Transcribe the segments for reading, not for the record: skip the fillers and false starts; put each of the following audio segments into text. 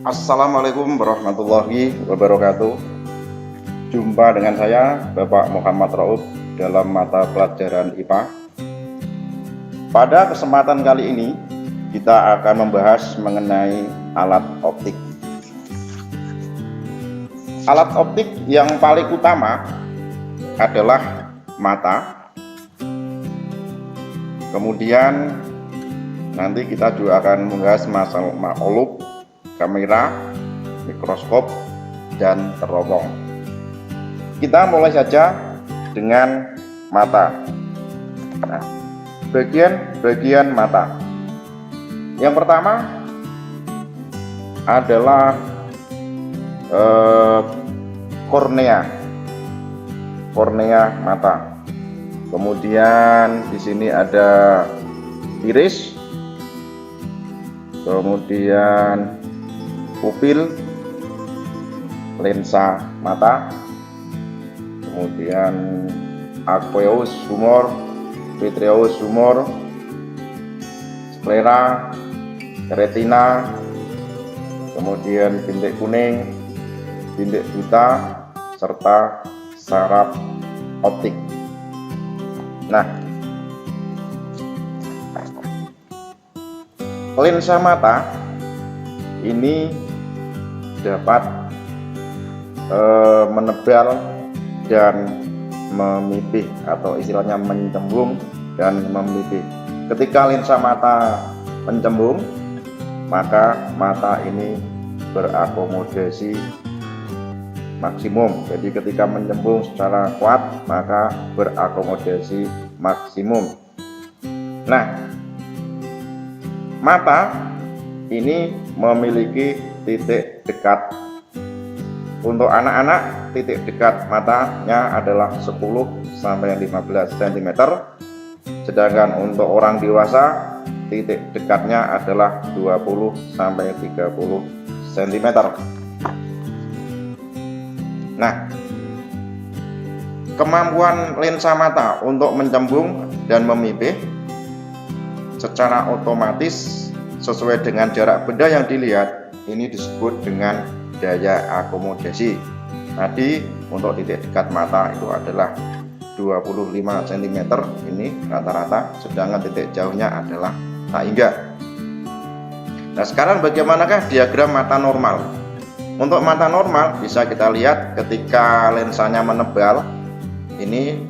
Assalamualaikum warahmatullahi wabarakatuh. Jumpa dengan saya Bapak Muhammad Rauf dalam mata pelajaran IPA. Pada kesempatan kali ini kita akan membahas mengenai alat optik. Alat optik yang paling utama adalah mata. Kemudian nanti kita juga akan membahas masalah makrosskop, kamera, mikroskop, dan teropong. Kita mulai saja dengan mata. Nah, bagian mata. Yang pertama adalah kornea mata. Kemudian di sini ada iris, kemudian pupil, lensa mata, kemudian aqueous humor, vitreous humor, sklera, retina, kemudian bintik kuning, bintik buta, serta saraf optik. Nah, lensa mata ini dapat menebal dan memipih, atau istilahnya mencembung dan memipih. Ketika lensa mata mencembung, maka mata ini berakomodasi maksimum. Jadi ketika mencembung secara kuat, maka berakomodasi maksimum. Nah, mata ini memiliki titik dekat. Untuk anak-anak, titik dekat matanya adalah 10-15 cm. Sedangkan untuk orang dewasa, titik dekatnya adalah 20-30 cm. Nah, kemampuan lensa mata untuk mencembung dan memipih secara otomatis sesuai dengan jarak benda yang dilihat, ini disebut dengan daya akomodasi. Tadi untuk titik dekat mata itu adalah 25 cm, ini rata-rata, sedangkan titik jauhnya adalah tak hingga. Nah, sekarang bagaimanakah diagram mata normal? Untuk mata normal bisa kita lihat ketika lensanya menebal, ini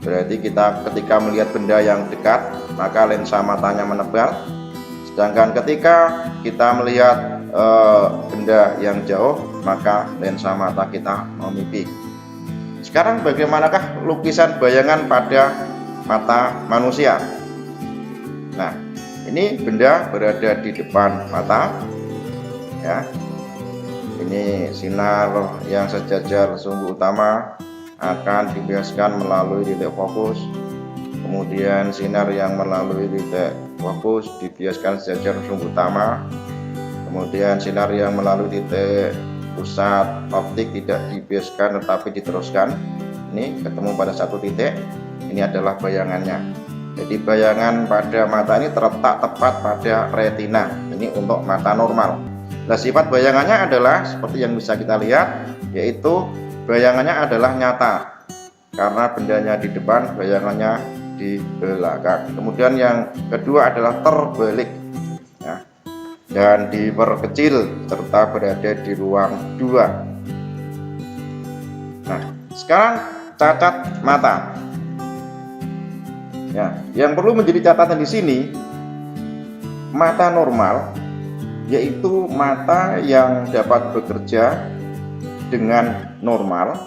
berarti kita ketika melihat benda yang dekat, maka lensa matanya menebal. Sedangkan ketika kita melihat benda yang jauh, maka lensa mata kita memipih. Sekarang bagaimanakah lukisan bayangan pada mata manusia? Nah, ini benda berada di depan mata, ya. Ini sinar yang sejajar sumbu utama akan dibiaskan melalui titik fokus. Kemudian sinar yang melalui titik fokus dibiaskan sejajar sumbu utama. Kemudian sinar yang melalui titik pusat optik tidak dibiaskan tetapi diteruskan. Ini ketemu pada satu titik. Ini adalah bayangannya. Jadi bayangan pada mata ini terletak tepat pada retina. Ini untuk mata normal. Nah, sifat bayangannya adalah seperti yang bisa kita lihat, yaitu bayangannya adalah nyata karena bendanya di depan, bayangannya di belakang. Kemudian yang kedua adalah terbalik, ya, dan diperkecil serta berada di ruang 2. Nah, sekarang cacat mata. Ya, yang perlu menjadi catatan di sini, mata normal yaitu mata yang dapat bekerja dengan normal,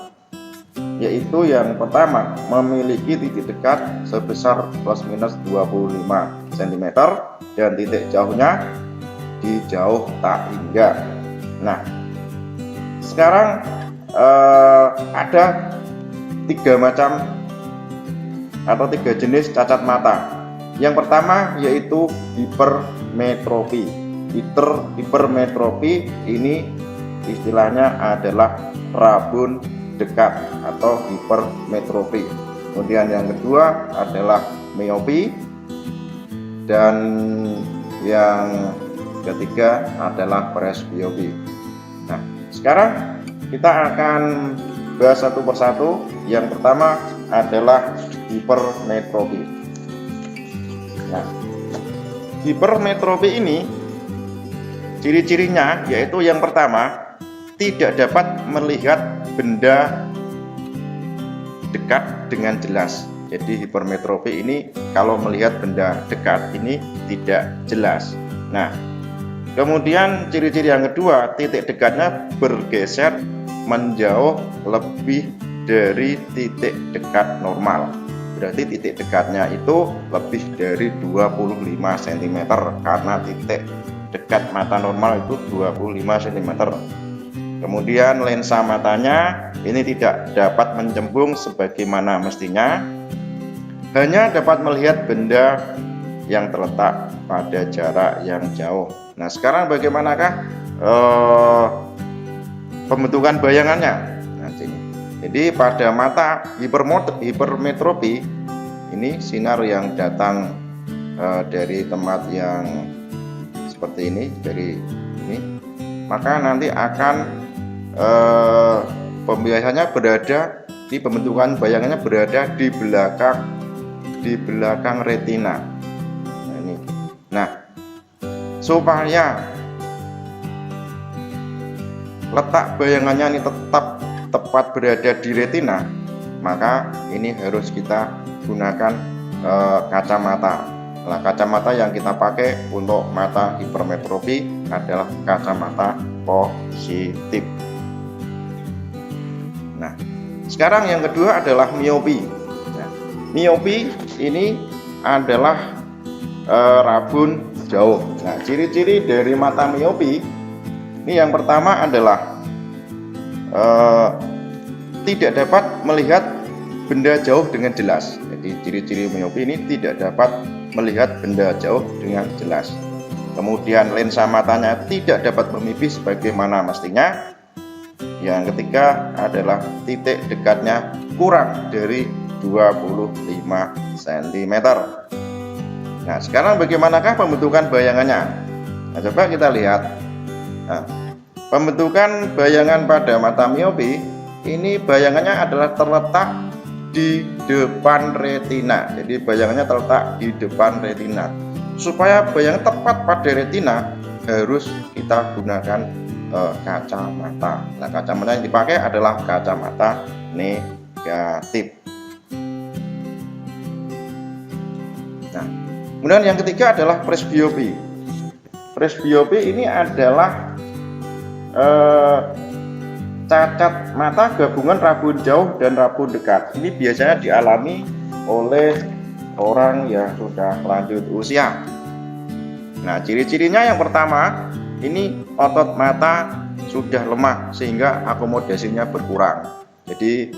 yaitu yang pertama memiliki titik dekat sebesar ±25 cm dan titik jauhnya di jauh tak hingga. Nah, sekarang ada 3 macam atau 3 jenis cacat mata. Yang pertama yaitu hipermetropi. Hipermetropi ini istilahnya adalah rabun dekat atau hipermetropi. Kemudian yang kedua adalah miopi, dan yang ketiga adalah presbiopi. Sekarang kita akan bahas satu persatu. Yang pertama adalah hipermetropi. Nah, hipermetropi ini ciri-cirinya yaitu yang pertama, tidak dapat melihat benda dekat dengan jelas. Jadi hipermetropi ini kalau melihat benda dekat ini tidak jelas. Nah, kemudian ciri-ciri yang kedua, titik dekatnya bergeser menjauh lebih dari titik dekat normal. Berarti titik dekatnya itu lebih dari 25 cm karena titik dekat mata normal itu 25 cm. Kemudian lensa matanya ini tidak dapat mencembung sebagaimana mestinya, hanya dapat melihat benda yang terletak pada jarak yang jauh. Nah, sekarang bagaimanakah pembentukan bayangannya? Nah, jadi pada mata hipermetropi ini sinar yang datang dari tempat yang seperti ini, dari ini, maka nanti akan pembiasannya berada di pembentukan bayangannya berada di belakang retina. Nah, ini. Nah, supaya letak bayangannya ini tetap tepat berada di retina, maka ini harus kita gunakan kacamata. Nah, kacamata yang kita pakai untuk mata hipermetropi adalah kacamata positif. Nah, sekarang yang kedua adalah miopi. Nah, miopi ini adalah rabun jauh. Nah, ciri-ciri dari mata miopi ini yang pertama adalah tidak dapat melihat benda jauh dengan jelas. Jadi ciri-ciri miopi ini tidak dapat melihat benda jauh dengan jelas. Kemudian lensa matanya tidak dapat memipih sebagaimana mestinya. Yang ketiga adalah titik dekatnya kurang dari 25 cm. Nah, sekarang bagaimanakah pembentukan bayangannya? Nah, coba kita lihat. Nah, pembentukan bayangan pada mata miopi ini bayangannya adalah terletak di depan retina. Jadi bayangannya terletak di depan retina. Supaya bayangan tepat pada retina harus kita gunakan kacamata. Nah, kacamata yang dipakai adalah kacamata negatif. Nah, kemudian yang ketiga adalah presbiopi. Presbiopi ini adalah cacat mata gabungan rabun jauh dan rabun dekat. Ini biasanya dialami oleh orang yang sudah lanjut usia. Nah, ciri-cirinya yang pertama, ini otot mata sudah lemah sehingga akomodasinya berkurang. Jadi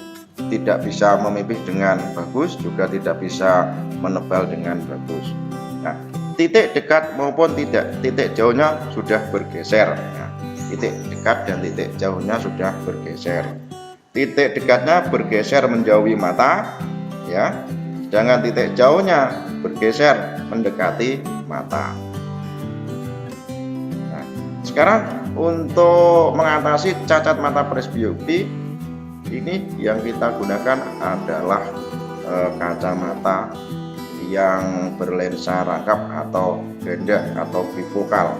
tidak bisa memipih dengan bagus, juga tidak bisa menebal dengan bagus. Nah, titik dekat maupun titik jauhnya sudah bergeser. Nah, titik dekat dan titik jauhnya sudah bergeser. Titik dekatnya bergeser menjauhi mata, ya. Sedangkan titik jauhnya bergeser mendekati mata. Nah, sekarang untuk mengatasi cacat mata presbiopi ini yang kita gunakan adalah kacamata yang berlensa rangkap atau ganda atau bifokal.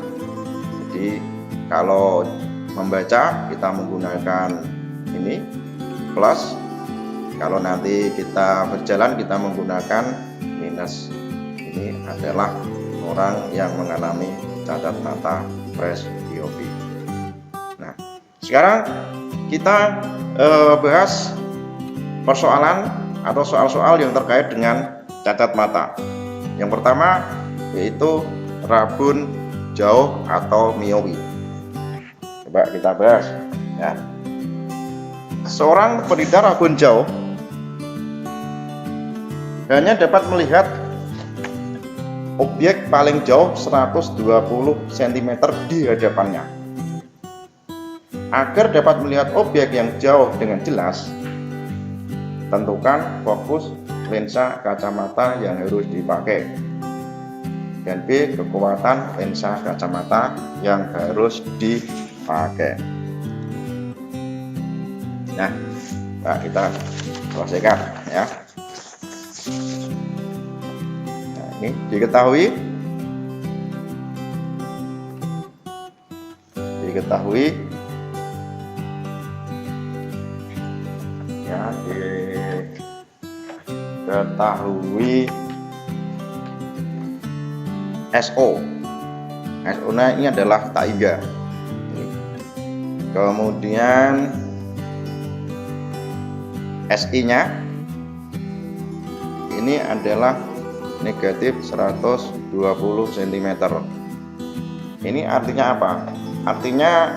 Jadi kalau membaca kita menggunakan ini plus, kalau nanti kita berjalan kita menggunakan minus. Ini adalah orang yang mengalami cacat mata presbiopi. Nah, sekarang kita bahas persoalan atau soal-soal yang terkait dengan cacat mata. Yang pertama yaitu rabun jauh atau miopi. Coba kita bahas ya. Seorang penderita rabun jauh hanya dapat melihat objek paling jauh 120 cm di hadapannya. Agar dapat melihat objek yang jauh dengan jelas, tentukan fokus lensa kacamata yang harus dipakai. Dan B, kekuatan lensa kacamata yang harus dipakai. Nah, kita selesaikan ya. Nah, ini diketahui ya, diketahui SO-nya ini adalah taiga. Kemudian SI-nya ini adalah negatif 120 cm. Ini artinya apa? Artinya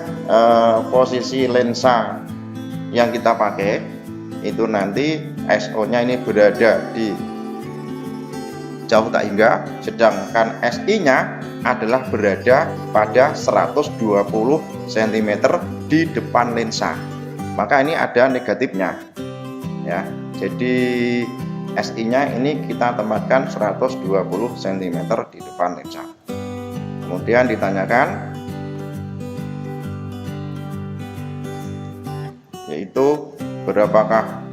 posisi lensa yang kita pakai itu nanti SO-nya ini berada di jauh tak hingga, sedangkan SI-nya adalah berada pada 120 cm di depan lensa. Maka ini ada negatifnya ya. Jadi SI-nya ini kita tempatkan 120 cm di depan lensa. Kemudian ditanyakan yaitu berapakah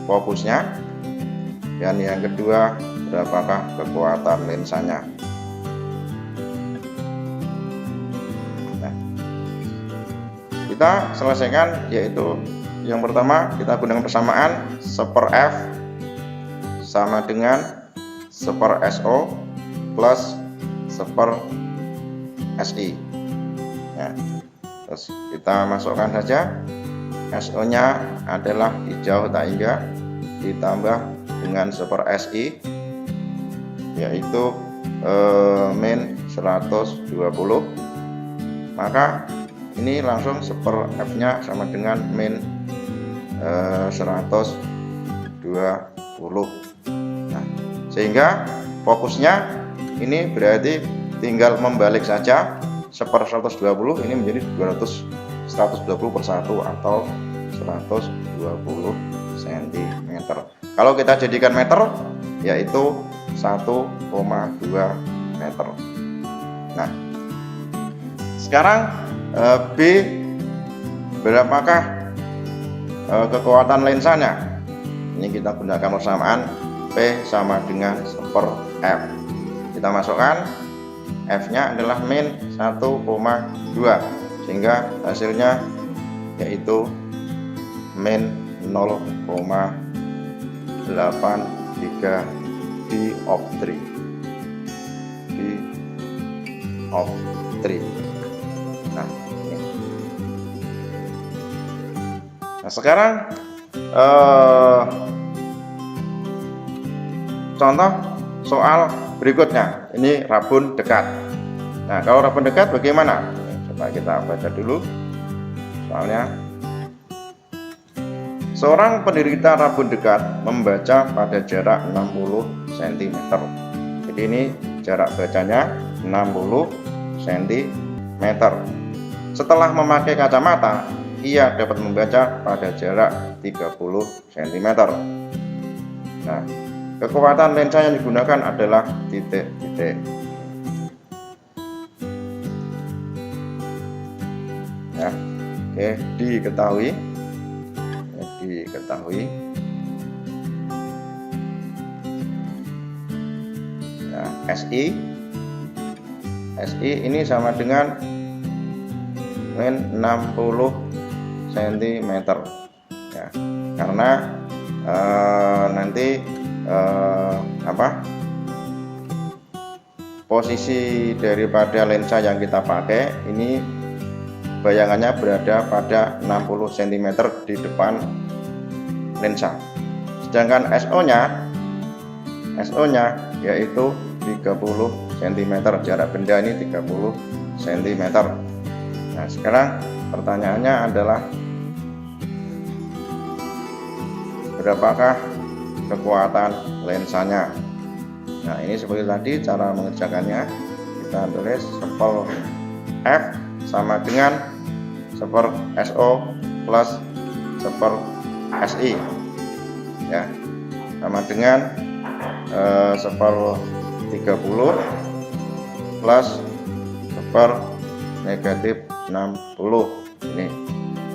fokusnya, dan yang kedua berapakah kekuatan lensanya. Nah, kita selesaikan, yaitu yang pertama kita gunakan persamaan 1/f sama dengan 1/SO plus 1/SI ya. Terus kita masukkan saja SO-nya adalah di jauh tak hingga ditambah dengan 1/SI, yaitu min 120. Maka ini langsung 1/F nya sama dengan min 120. Nah, sehingga fokusnya ini berarti tinggal membalik saja 1/120 ini menjadi 120/1 atau 120 cm. Kalau kita jadikan meter yaitu 1,2 meter. Nah, sekarang B, berapakah kekuatan lensanya? Ini kita gunakan persamaan P sama dengan 1/F. Kita masukkan F-nya adalah min 1,2, sehingga hasilnya yaitu min 0,83 dioptri. Nah, ini. Nah, sekarang contoh soal berikutnya. Ini rabun dekat. Nah, kalau rabun dekat bagaimana? Coba kita baca dulu soalnya. Seorang penderita rabun dekat membaca pada jarak 60 cm. Jadi ini jarak bacanya 60 cm. Setelah memakai kacamata, ia dapat membaca pada jarak 30 cm. Nah, kekuatan lensa yang digunakan adalah titik-titik. Ya, oke, diketahui. Ya, SI ini sama dengan min 60 cm ya, karena nanti posisi daripada lensa yang kita pakai ini bayangannya berada pada 60 cm di depan lensa, sedangkan SO-nya yaitu 30 cm, jarak benda ini 30 cm. Nah, sekarang pertanyaannya adalah berapakah kekuatan lensanya. Nah, ini seperti tadi cara mengerjakannya. Kita tulis 1/F sama dengan 1/SO plus 1/SI ya, sama dengan 1/30 plus 1/-60 ini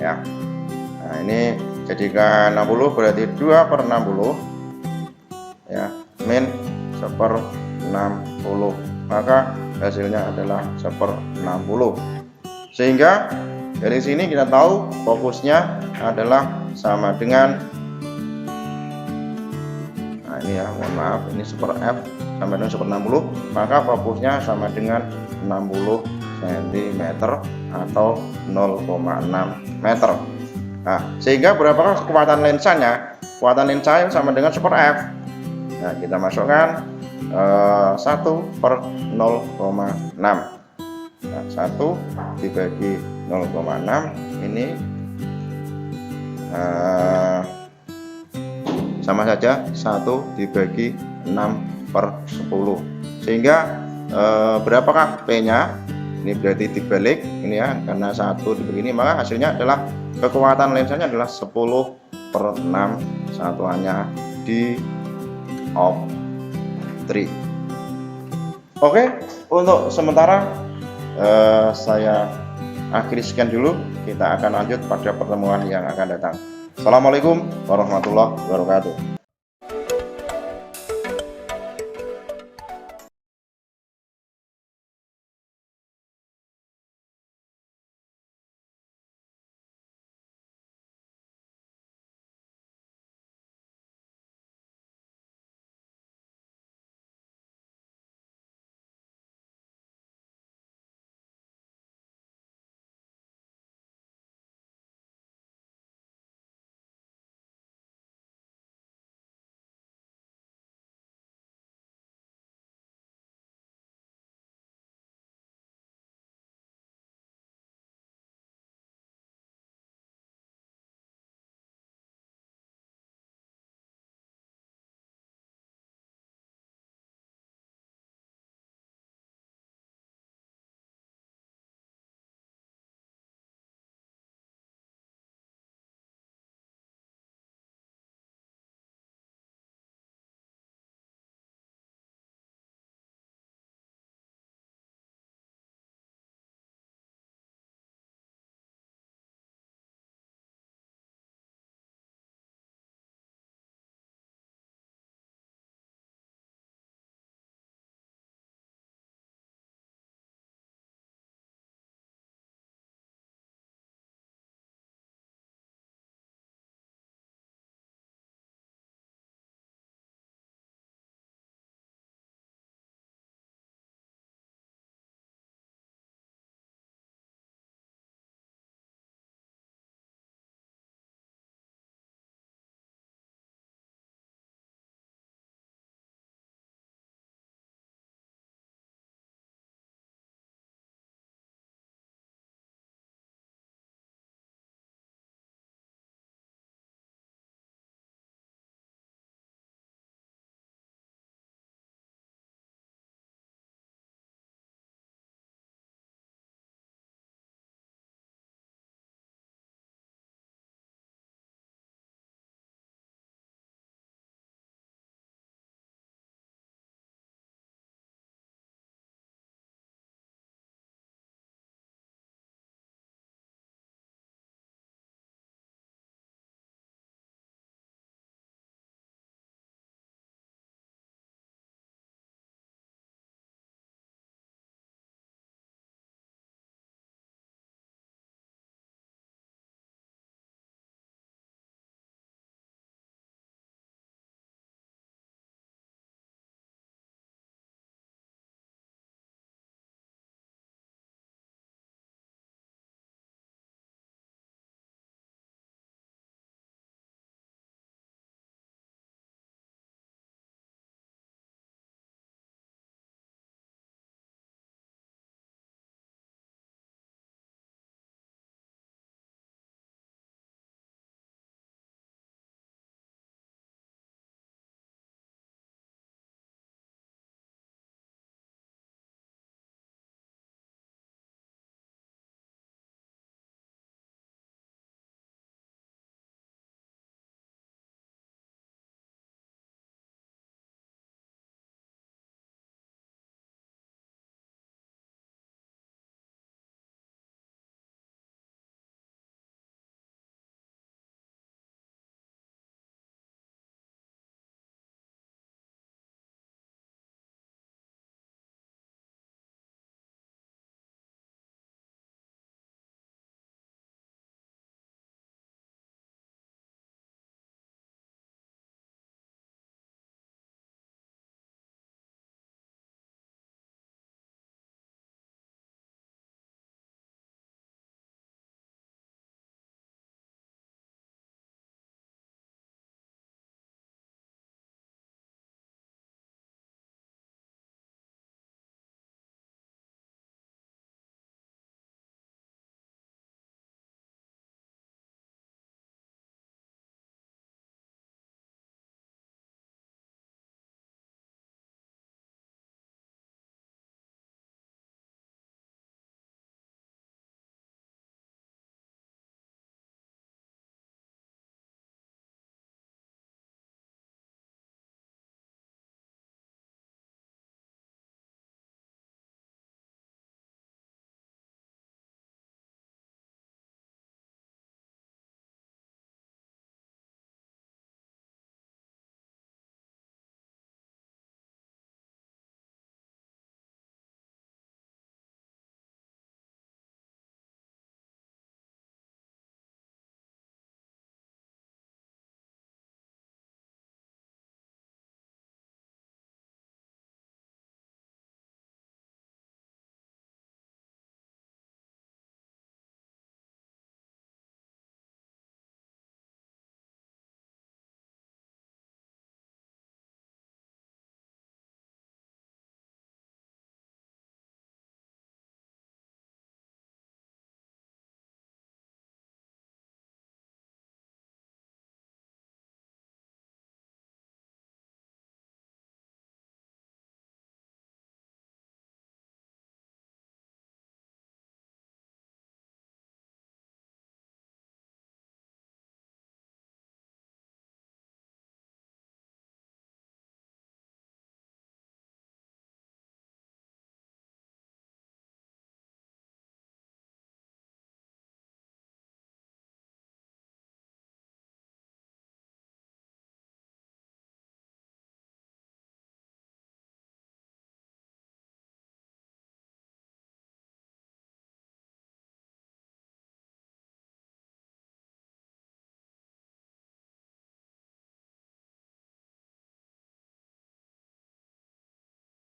ya. Nah, ini jadikan 60 berarti 2/60 ya, min 1/60, maka hasilnya adalah 1/60. Sehingga dari sini kita tahu fokusnya adalah sama dengan, nah ini ya, mohon maaf, ini super F sama dengan 1/60, maka fokusnya sama dengan 60 cm atau 0,6 meter. Nah, sehingga berapakah kekuatan lensanya? Kekuatan lensa sama dengan super F. Nah, kita masukkan 1/0,6. Nah, 1 dibagi 0,6 ini sama saja 1 dibagi 6/10. Sehingga berapakah P nya? Ini berarti dibalik ini ya, karena 1 dibagi ini, maka hasilnya adalah kekuatan lensanya adalah 10/6, satuannya dioptri. Oke, untuk sementara saya akhiri sekian dulu. Kita akan lanjut pada pertemuan yang akan datang. Assalamualaikum warahmatullahi wabarakatuh.